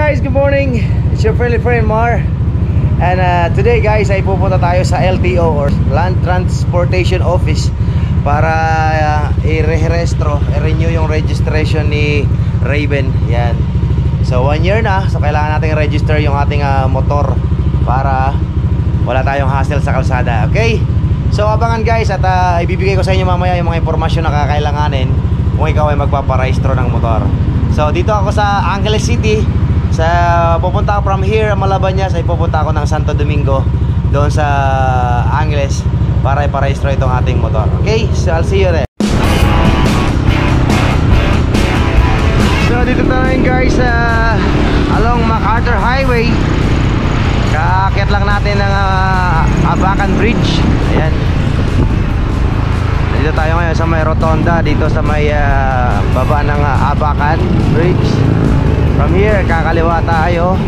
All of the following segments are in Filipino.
guys, good morning. It's your friendly friend Mar. And today guys ay pupunta tayo sa LTO or Land Transportation Office para i-renew yung registration ni Raven. Yan. So 1 year na, so kailangan nating register yung ating motor para wala tayong hassle sa kalsada. Okay? So abangan guys at ibibigay ko sa inyo mamaya yung mga impormasyon na kakailanganin kung ikaw ay magpaparehistro ng motor. So dito ako sa Angeles City. Pupunta ako from here, Malabañas, ay pupunta ako ng Santo Domingo doon sa Angeles para iparehistro itong ating motor. Okay? So I'll see you there. So dito tayo guys along MacArthur Highway. Kaakyat lang natin ng Abacan Bridge. Ayan. Dito tayo ngayon sa may rotonda, dito sa may baba ng Abacan Bridge. From here, kakaliwa tayo.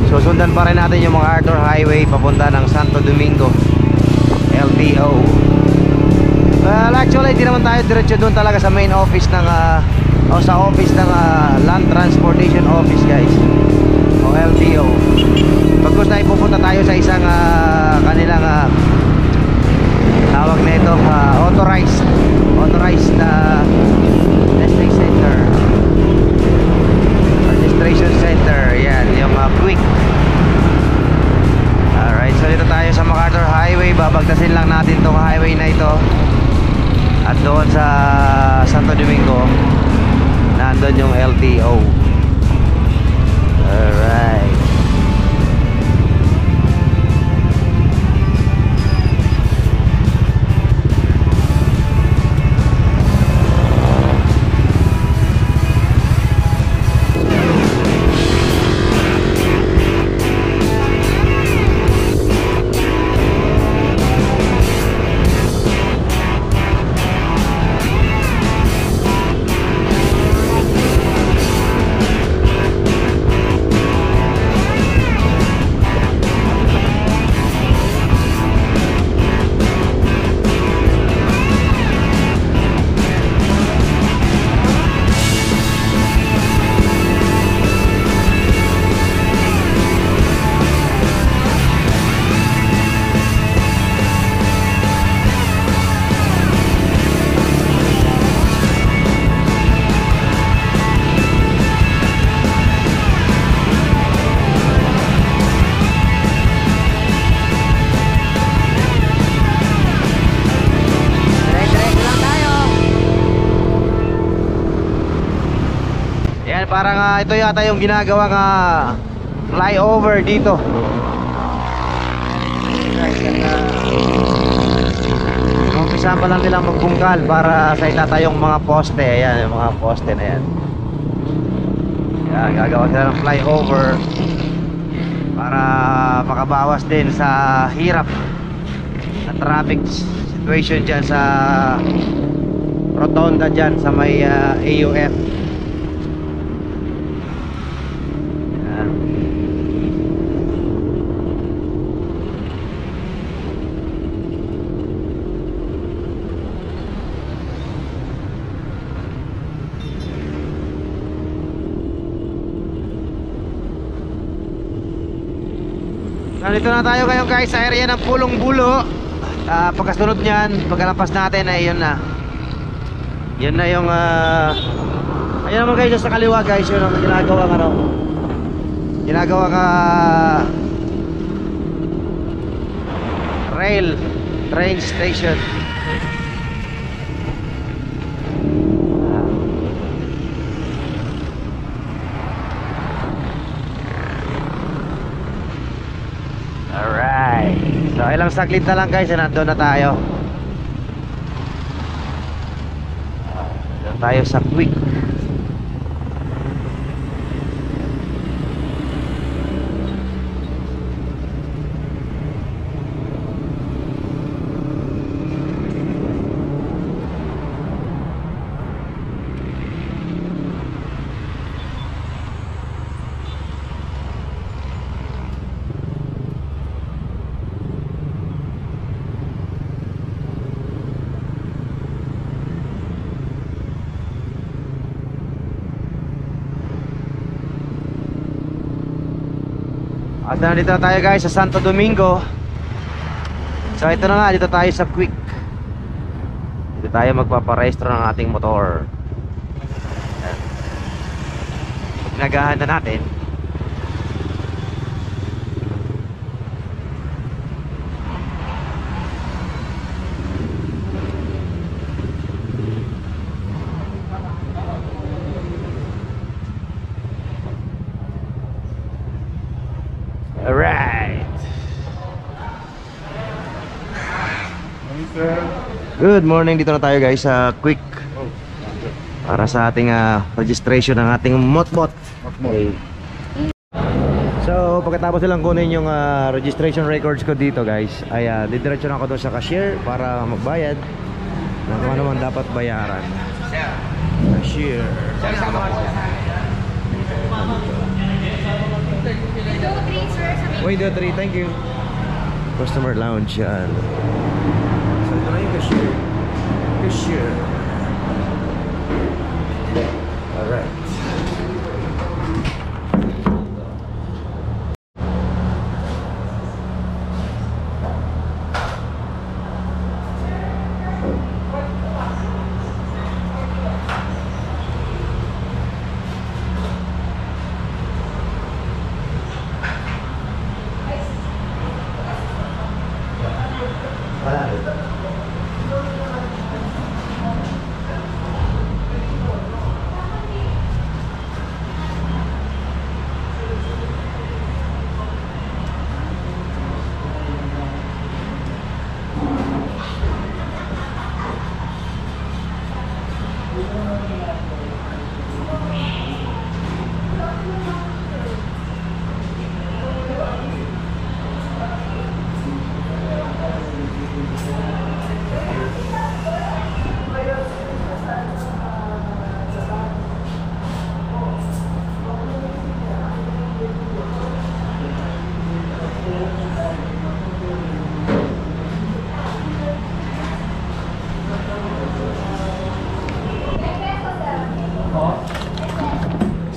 Susundan pa rin natin yung MacArthur Highway papunta ng Santo Domingo LTO. Well, actually, di naman tayo diretso doon talaga sa main office ng sa office ng Land Transportation Office guys, o LTO. Pagkos na ipupunta tayo sa isang kanilang tawag na ito, authorized testing center, registration center. Yan, yung quick. Alright, so dito tayo sa MacArthur Highway. Babagtasin lang natin tong highway na ito. At doon sa Santo Domingo nandun yung LTO. Alright. Parang ito yata yung ginagawang flyover dito. Umpisa pa lang nilang magbungkal para sa itatayong mga poste. Ayan, yung mga poste na yan. Ayan, gagawa sila ng flyover para makabawas din sa hirap na traffic situation dyan sa rotonda dyan sa may AUF. Nandito na tayo ngayon guys sa area ng Pulong Bulo. Pagkasunod nyan, pagkalampas natin ay yun na. Yun na yung ayun naman guys sa kaliwa guys. Yun ang ginagawang ginagawang train station. So ilang saglit na lang guys, nandun na tayo. Nandun tayo sa quick. At nandito na tayo guys sa Santo Domingo. So ito na nga, dito tayo sa Quick. Dito tayo magpaparehistro ng ating motor. Pinagahan na natin. Alright. Good morning, dito na tayo guys sa Quick para sa ating registration ng ating motbot. Okay. So pagkatapos nilang kunin yung registration records ko dito guys, ay didiretso na ako doon sa cashier para magbayad ng kung ano man dapat bayaran. Cashier. Wait, 3, thank you. Customer lounge yan. So ito na yung cashier. Cashier. Alright.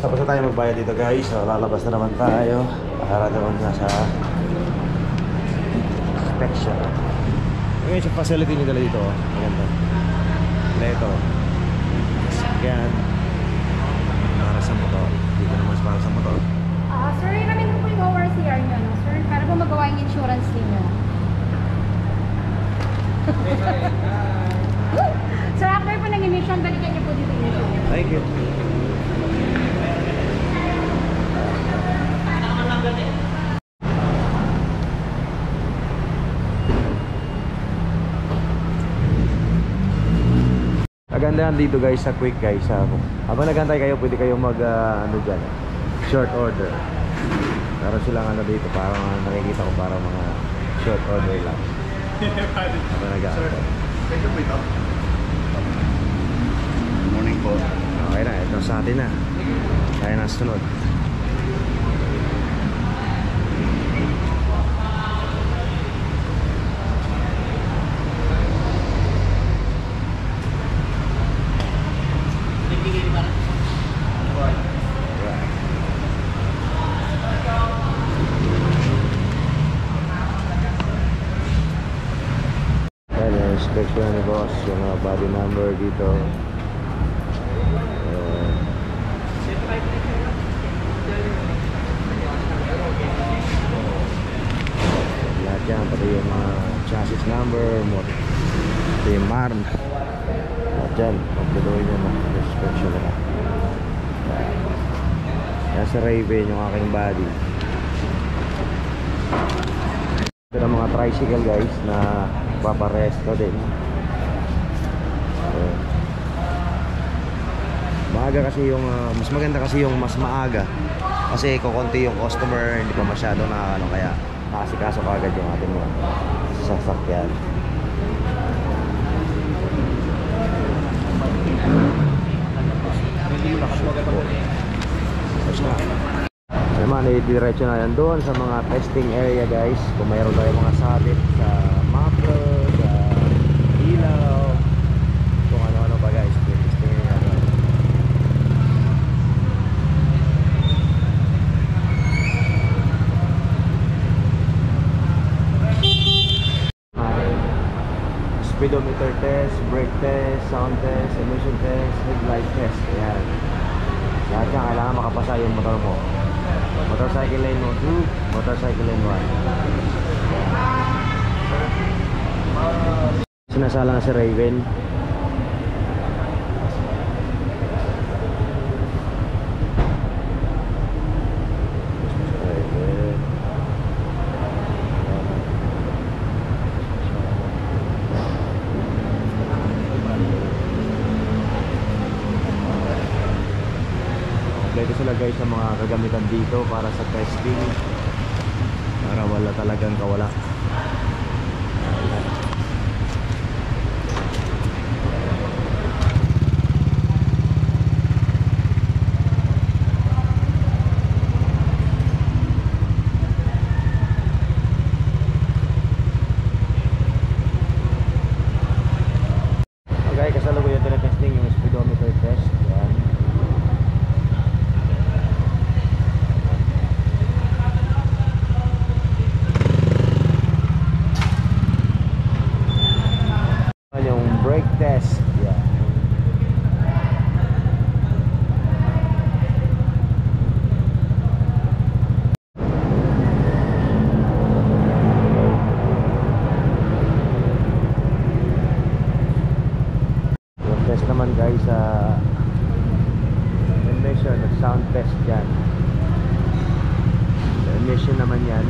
Tapos na tayo magbayad dito guys. So lalabas na naman tayo para doon na sa inspection. Ngayon yung facility nila dito. Maganda. Ito scan para sa motor. Dito naman para sa motor. Sir, namin po yung ORCR nyo, no? Sir, para po magawa yung insurance ninyo. Sir, after po ng emission, balikan niyo po dito yung insurance. Thank you. Kagandahan dito guys sa Quick guys. Habang nagantay kayo, pwede kayo mag ano dyan, short order. Meron silang ano dito, parang nakikita ko parang mga short order lang. Habang nag-aantay. Morning po. Okay na, ito sa atin na. Kaya na sunod. Inspection ni boss yung body number dito. Lahat yan, pati yung chassis number, pati yung MARN. Lahat yan, pagduloy nyo na inspection na. Yan sa Raven yung aking body. Ito na mga tricycle guys na paparesto din. Maaga kasi yung mas maganda kasi yung mas maaga kasi kukunti yung customer, hindi pa masyado na ano, kaya nakasikaso agad yung ating mga sasakyan. Naman, diretso na yan doon sa mga testing area guys. Kung mayroon tayo mga sabit sa muffler, sa ilaw, kung ano-ano pa guys, testing area. speedometer test, brake test, sound test, emission test, headlight test. Ayan. Lahat yan, kailangan makapasa yung motor mo. Motorcycle lane 2, motorcycle lane 1. Sinasala na si Raven. Kompleto sila guys sa mga kagamitan dito para sa testing, para wala talagang kawala. Okay, kasalukuyan ito na testing yung speedometer test. Yan. Yung brake test. Yeah. Yung test naman guys sa emission at sound test yan. Sa emission naman yan.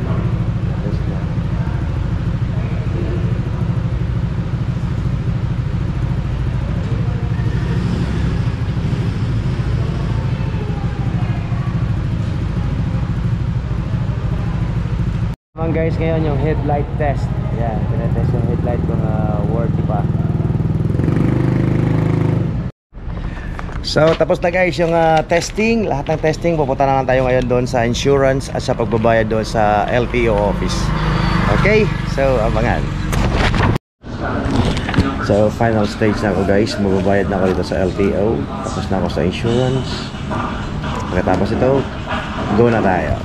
Test yan. Guys, ngayon yung headlight test. Yan, pinatest yung headlight kung worthy pa. So tapos na guys yung testing. Lahat ng testing, pupunta na lang tayo ngayon doon sa insurance at sa pagbabayad doon sa LTO office. Okay, so abangan. So final stage na ako guys. Magbabayad na ako dito sa LTO. Tapos na ako sa insurance. Pagkatapos ito, go na tayo.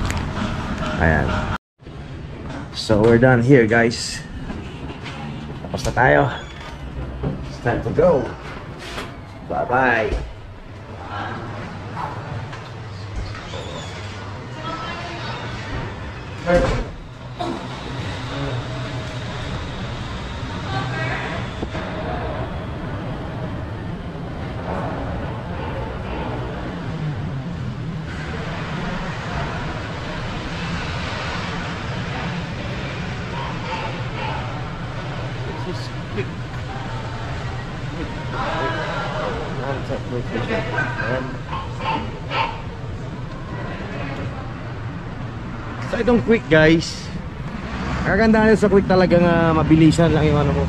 Ayan. So we're done here guys. Tapos na tayo. It's time to go. Bye bye. So itong quick guys, kagandahan sa quick talagang mabilisan lang yung ano mo.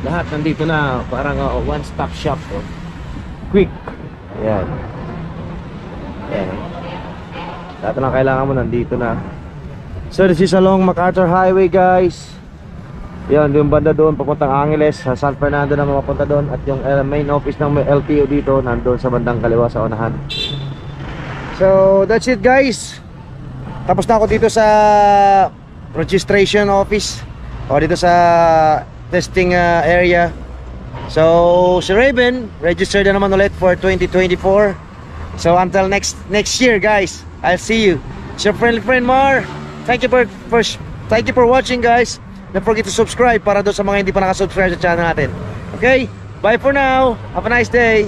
Lahat nandito na, parang one stop shop. Quick. Ayan. Ayan. Lahat na kailangan mo nandito na. So this is along MacArthur Highway guys. Yan, yung banda doon papuntang Angeles, sa San Fernando na mapapunta doon. At yung main office ng LTO dito nandun sa bandang kaliwa sa unahan. So that's it guys. Tapos na ako dito sa registration office o dito sa testing area. So si Raven registered na naman ulit for 2024. So until next year guys, I'll see you. It's your friendly friend Mar. Thank you for watching guys. Don't forget to subscribe para doon sa mga hindi pa nakasubscribe sa channel natin. Okay, bye for now. Have a nice day.